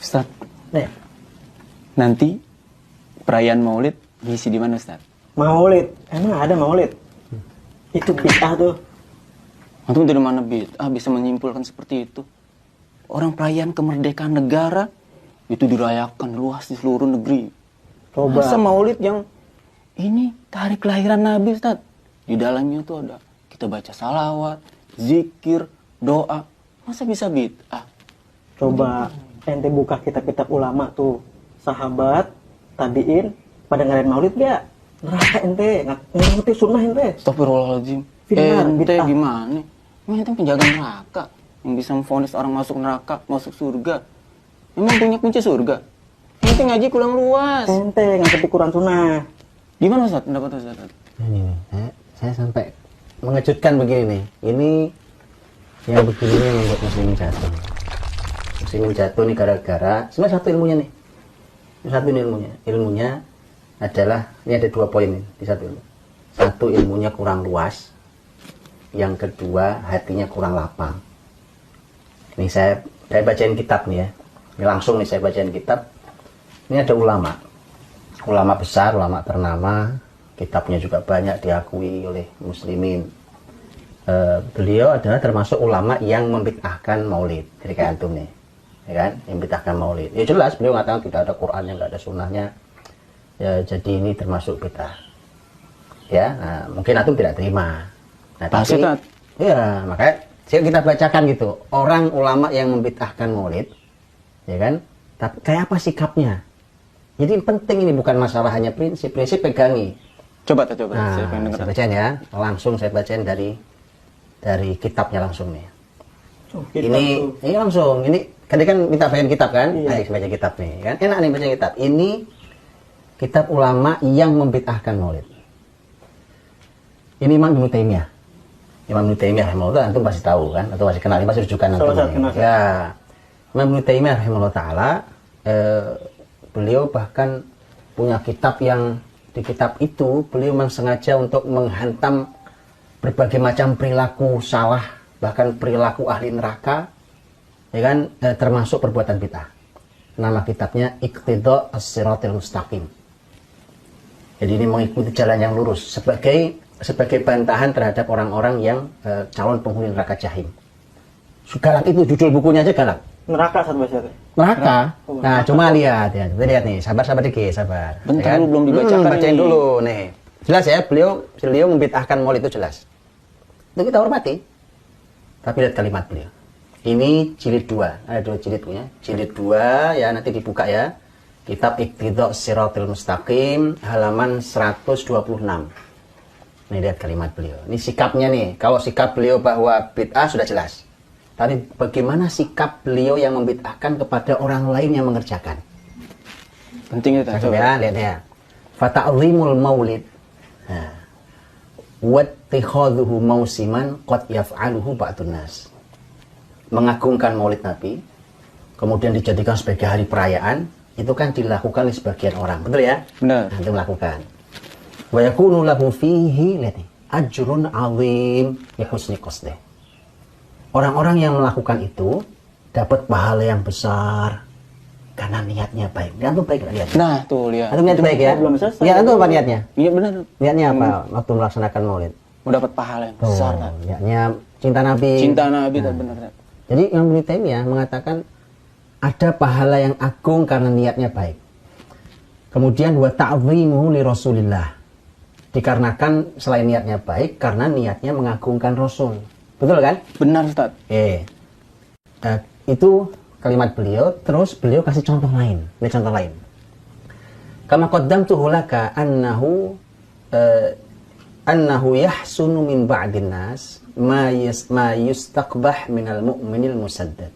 Ustaz, Nih, nanti perayaan Maulid ngisi di mana, Ustaz? Maulid. Emang ada Maulid? Itu bid'ah tuh. Antum dari mana bisa menyimpulkan seperti itu? Orang perayaan kemerdekaan negara itu dirayakan luas di seluruh negeri. Coba. Masa Maulid yang ini hari kelahiran Nabi, Ustaz? Di dalamnya tuh ada kita baca salawat, zikir, doa. Masa bisa bid'ah? Coba ente buka kitab-kitab ulama tuh. Sahabat, tabi'in, pada ngadain Maulid gak? Neraka ente, ngerti sunnah ente. Astagfirullahaladzim. Benar, Ente bid'ah. gimana? Emang ente penjaga neraka yang bisa memvonis orang masuk neraka, masuk surga. Emang punya kunci surga? Ente ngaji kurang luas. Ente ngerti Quran sunnah. Gimana Ustaz pendapat Ustaz? Ini nih, saya sampai mengejutkan begini nih. Ini yang begini yang membuat muslimin jatuh. Muslimin jatuh nih gara-gara sebenarnya satu ilmunya nih. Satu ilmunya. Ilmunya adalah ini ada 2 poin nih di satu ilmu. Satu, ilmunya kurang luas. Yang kedua, hatinya kurang lapang. Ini saya bacain kitab nih ya. Ini langsung nih saya bacain kitab. Ini ada ulama. Ulama besar, ulama ternama. Kitabnya juga banyak diakui oleh muslimin. Beliau adalah termasuk ulama yang membid'ahkan maulid. Jadi kayak antum nih, ya kan? Yang membid'ahkan maulid. Ya jelas beliau mengatakan tidak ada Qur'annya, nggak ada sunnahnya. Ya, jadi ini termasuk bid'ah. Ya, nah, mungkin antum tidak terima. Nah, Pasti, tapi, ya makanya kita bacakan gitu. Orang ulama yang membid'ahkan maulid, ya kan? Tapi kayak apa sikapnya? Jadi penting ini bukan masalah hanya prinsip pegangi. Coba. Nah, Saya pengen dengar. saya bacain ya. Langsung saya bacain dari kitabnya langsung nih. Ini langsung. Ini kan minta bacain kitab kan? Iya. Ayo baca kitab nih kan. Enak nih baca kitab. Ini kitab ulama yang membid'ahkan maulid. Ini Imam Ibnu Taimiyah. Imam Ibnu Taimiyah rahimahullah antum pasti tahu kan atau masih kenal, masih rujukan antum. Ya. Imam Ibnu Taimiyah rahimahullah taala beliau bahkan punya kitab yang di kitab itu beliau memang sengaja untuk menghantam berbagai macam perilaku salah, bahkan perilaku ahli neraka, ya kan, termasuk perbuatan bid'ah. Nama kitabnya Iqtida' As-Siratil Mustaqim. Jadi ini mengikuti jalan yang lurus sebagai bantahan terhadap orang-orang yang calon penghuni neraka jahim. Galak itu judul bukunya aja galak. Neraka satu bahasa. Neraka. Oh, Nah, cuma lihat ya. Kita lihat nih, sabar dikit, sabar. Bentar, Ya kan? belum dibacakan bacain ini. dulu nih. Jelas ya, beliau membid'ahkan maulid itu jelas. Itu kita hormati. Tapi lihat kalimat beliau. Ini jilid 2. Ada 2 jilid punya. Jilid 2 ya, nanti dibuka ya. Kitab Iqtida' Siratil Mustaqim halaman 126. Nih lihat kalimat beliau. Ini sikapnya nih. Kalau sikap beliau bahwa bid'ah sudah jelas. Tapi bagaimana sikap beliau yang membid'ahkan kepada orang lain yang mengerjakan? Penting itu. Coba ya, lihat ya. Fata'zimul maulid. Nah. Wattikhadhuhu mausiman qad yaf'aluhu ba'dun nas. Mengagungkan maulid Nabi, kemudian dijadikan sebagai hari perayaan, itu kan dilakukan oleh sebagian orang. Betul ya? Benar. Nanti melakukan. Wa yakunu lahu fihi lihat nih, ajrun 'azim li husni qasdih. Orang-orang yang melakukan itu dapat pahala yang besar karena niatnya baik. Niat baik lihat. Nah, tuh lihat. Atau niat baik ya? Belum selesai. Niat itu apa niatnya? Iya benar. Niatnya apa waktu melaksanakan maulid? Mau dapat pahala yang besar. Kan? Niatnya cinta Nabi. Cinta Nabi itu benar. Jadi Imam Ibnu Taimiyah mengatakan ada pahala yang agung karena niatnya baik. Kemudian wa ta'zimuhu li Rasulillah. Dikarenakan selain niatnya baik karena niatnya mengagungkan Rasul. Betul kan? Benar, Ustaz. Itu kalimat beliau, terus beliau kasih contoh lain. Ini contoh lain. Kama qaddamtuhu laka annahu yahsunu min ba'din nas ma yustaqbah minal mu'minil musaddad.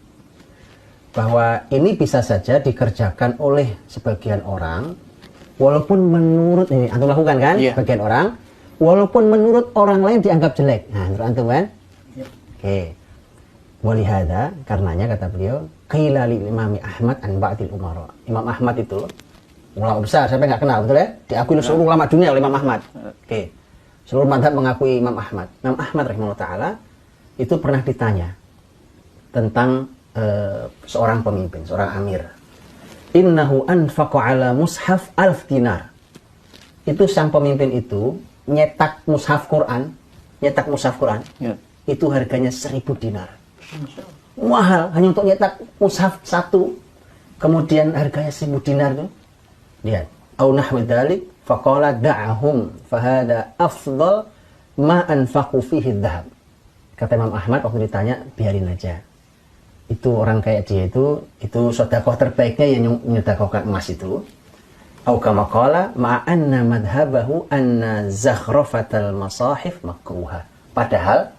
Bahwa ini bisa saja dikerjakan oleh sebagian orang walaupun menurut ini antum lakukan kan? Yeah. Sebagian orang walaupun menurut orang lain dianggap jelek. Nah, menurut antum kan? Oke. Walihada, karenanya kata beliau, qila li Imam Ahmad an ba'dil umara. Imam Ahmad itu ulama besar, siapa nggak kenal, betul ya? Diakui seluruh ulama dunia oleh Imam Ahmad. Oke. Seluruh mazhab mengakui Imam Ahmad. Imam Ahmad rahimahullah taala itu pernah ditanya tentang seorang pemimpin, seorang amir. innahu anfaqa ala mushaf 1000 dinar. Itu sang pemimpin itu nyetak mushaf Quran, Ya. itu harganya 1000 dinar. Mahal, hanya untuk nyetak mushaf satu. Kemudian harganya 1000 dinar tuh. Lihat, au nahwi dzalik faqala da'ahum fahada afdal ma anfaqu fihi dhahab. Kata Imam Ahmad waktu ditanya, biarin aja. Itu orang kayak dia itu sedekah terbaiknya yang menyedekahkan emas itu. Au kama qala ma'anna madhhabahu anna zakhrafatal masahif makruha. Padahal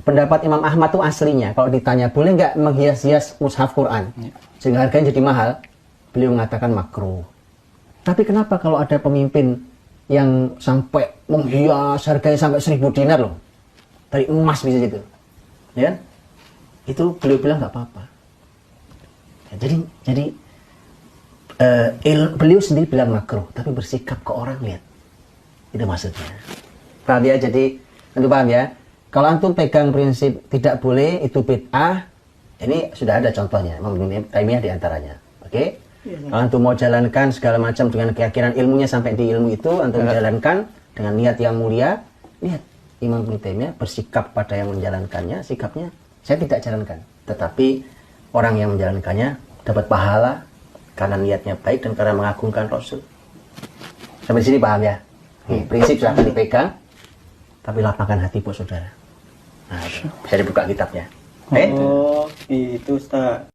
pendapat Imam Ahmad itu aslinya kalau ditanya boleh nggak menghias-hias mushaf Quran sehingga harganya jadi mahal, beliau mengatakan makruh. Tapi kenapa kalau ada pemimpin yang sampai menghias harganya sampai 1000 dinar loh, dari emas bisa gitu, ya? Itu beliau bilang nggak apa-apa. Ya, jadi beliau sendiri bilang makruh, tapi bersikap ke orang, lihat, itu maksudnya. Paham ya? Jadi antum paham ya? Kalau antum pegang prinsip tidak boleh itu bid'ah, ini sudah ada contohnya, Imam Ibnu Taimiyah di antaranya. Oke? Kalau antum mau jalankan segala macam dengan keyakinan ilmunya sampai di ilmu itu, antum jalankan dengan niat yang mulia, lihat Imam Ibnu Taimiyah bersikap pada yang menjalankannya, sikapnya saya tidak jalankan, tetapi orang yang menjalankannya dapat pahala karena niatnya baik dan karena mengagungkan Rasul. Sampai sini paham ya? Prinsip silahkan dipegang, tapi lapangkan hati buat saudara. Nah, bisa dibuka kitabnya. Oh, itu Ustaz.